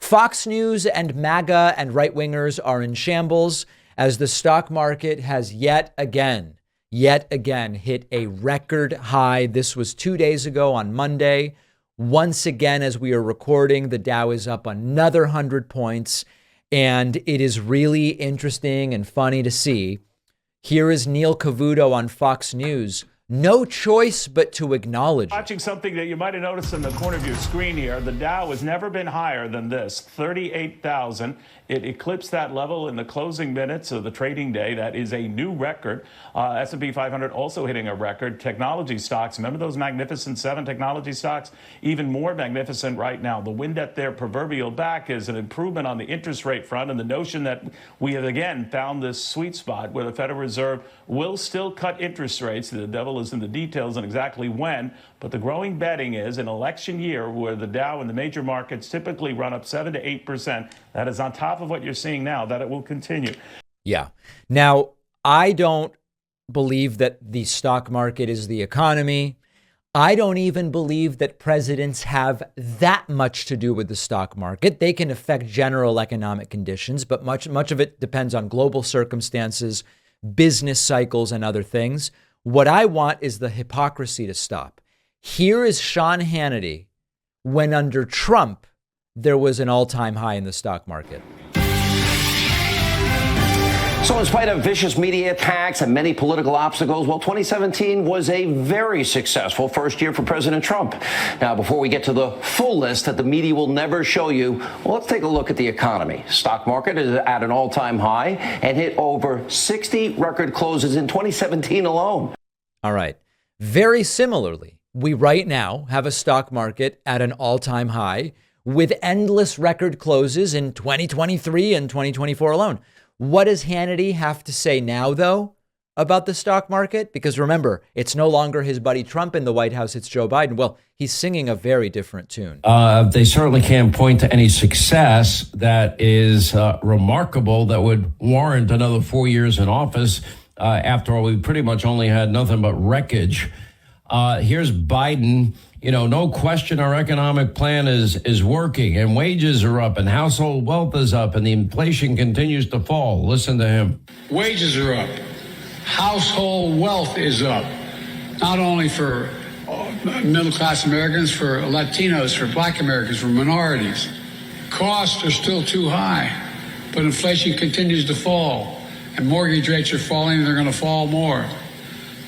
Fox News and MAGA and right-wingers are in shambles as the stock market has yet again hit a record high. This was 2 days ago on Monday. Once again, as we are recording, the Dow is up another 100 points. And it is really interesting and funny to see. Here is Neil Cavuto on Fox News. No choice but to acknowledge it. Watching something that you might have noticed in the corner of your screen here. The Dow has never been higher than this, 38,000. It eclipsed that level in the closing minutes of the trading day. That is a new record. S&P 500 also hitting a record. Technology stocks, remember those magnificent 7 technology stocks? Even more magnificent right now. The wind at their proverbial back is an improvement on the interest rate front, and the notion that we have again found this sweet spot where the Federal Reserve will still cut interest rates. The devil is in the details and exactly when, but the growing betting is an election year where the Dow and the major markets typically run up 7 to 8%. That is on top of what you're seeing now, that it will continue. Yeah. Now, I don't believe that the stock market is the economy. I don't even believe that presidents have that much to do with the stock market. They can affect general economic conditions, but much of it depends on global circumstances, business cycles, and other things. What I want is the hypocrisy to stop. Here is Sean Hannity when under Trump, there was an all-time high in the stock market. So in spite of vicious media attacks and many political obstacles, well, 2017 was a very successful first year for President Trump. Now, before we get to the full list that the media will never show you, well, let's take a look at the economy. Stock market is at an all-time high and hit over 60 record closes in 2017 alone. All right. Very similarly, we right now have a stock market at an all-time high with endless record closes in 2023 and 2024 alone. What does Hannity have to say now, though, about the stock market? Because remember, it's no longer his buddy Trump in the White House. It's Joe Biden. Well, he's singing a very different tune. They certainly can't point to any success that is remarkable that would warrant another 4 years in office. After all, we pretty much only had nothing but wreckage. Here's Biden. You know, no question our economic plan is working and wages are up and household wealth is up and the inflation continues to fall. Listen to him. Wages are up. Household wealth is up. Not only for middle-class Americans, for Latinos, for Black Americans, for minorities. Costs are still too high, but inflation continues to fall and mortgage rates are falling and they're going to fall more.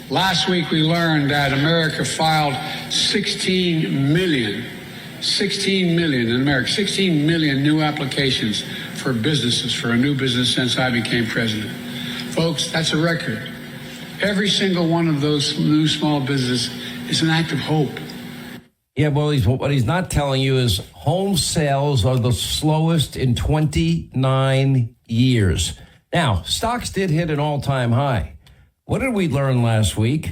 Last week, we learned that America filed 16 million in America, 16 million new applications for businesses, for a new business since I became president. Folks, that's a record. Every single one of those new small businesses is an act of hope. Yeah, well, what he's not telling you is home sales are the slowest in 29 years. Now, stocks did hit an all-time high. What did we learn last week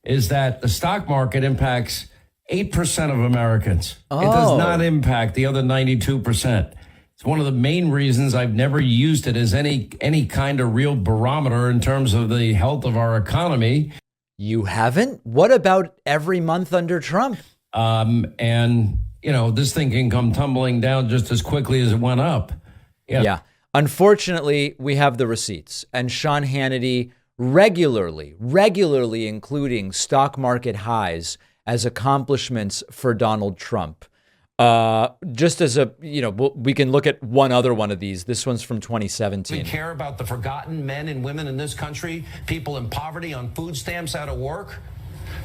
is that the stock market impacts 8% of Americans. It does not impact the other 92%. It's one of the main reasons I've never used it as any kind of real barometer in terms of the health of our economy. You haven't? What about every month under Trump? And, you know, this thing can come tumbling down just as quickly as it went up. Yeah. Unfortunately, we have the receipts. And Sean Hannity regularly including stock market highs as accomplishments for Donald Trump. Just as a, you know, we can look at one other one of these. This one's from 2017. We care about the forgotten men and women in this country, people in poverty, on food stamps, out of work.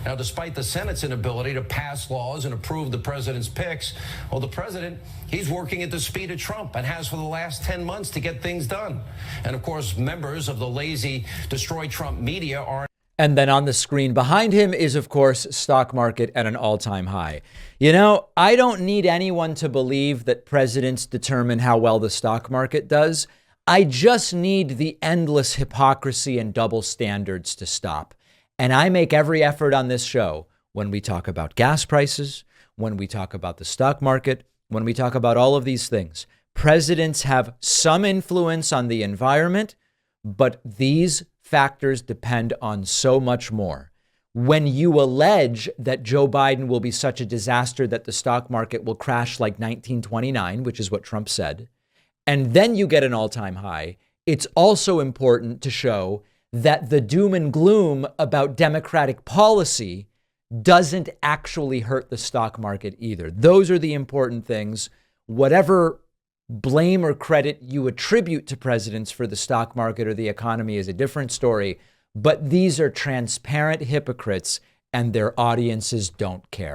Now, despite the Senate's inability to pass laws and approve the president's picks, well, the president, he's working at the speed of Trump and has for the last 10 months to get things done. And, of course, members of the lazy Destroy Trump media are. And then on the screen behind him is, of course, stock market at an all-time high. You know, I don't need anyone to believe that presidents determine how well the stock market does. I just need the endless hypocrisy and double standards to stop. And I make every effort on this show when we talk about gas prices, when we talk about the stock market, when we talk about all of these things. Presidents have some influence on the environment, but these factors depend on so much more. When you allege that Joe Biden will be such a disaster that the stock market will crash like 1929, which is what Trump said, and then you get an all-time high, it's also important to show that the doom and gloom about Democratic policy doesn't actually hurt the stock market either. Those are the important things. Whatever blame or credit you attribute to presidents for the stock market or the economy is a different story. But these are transparent hypocrites, and their audiences don't care.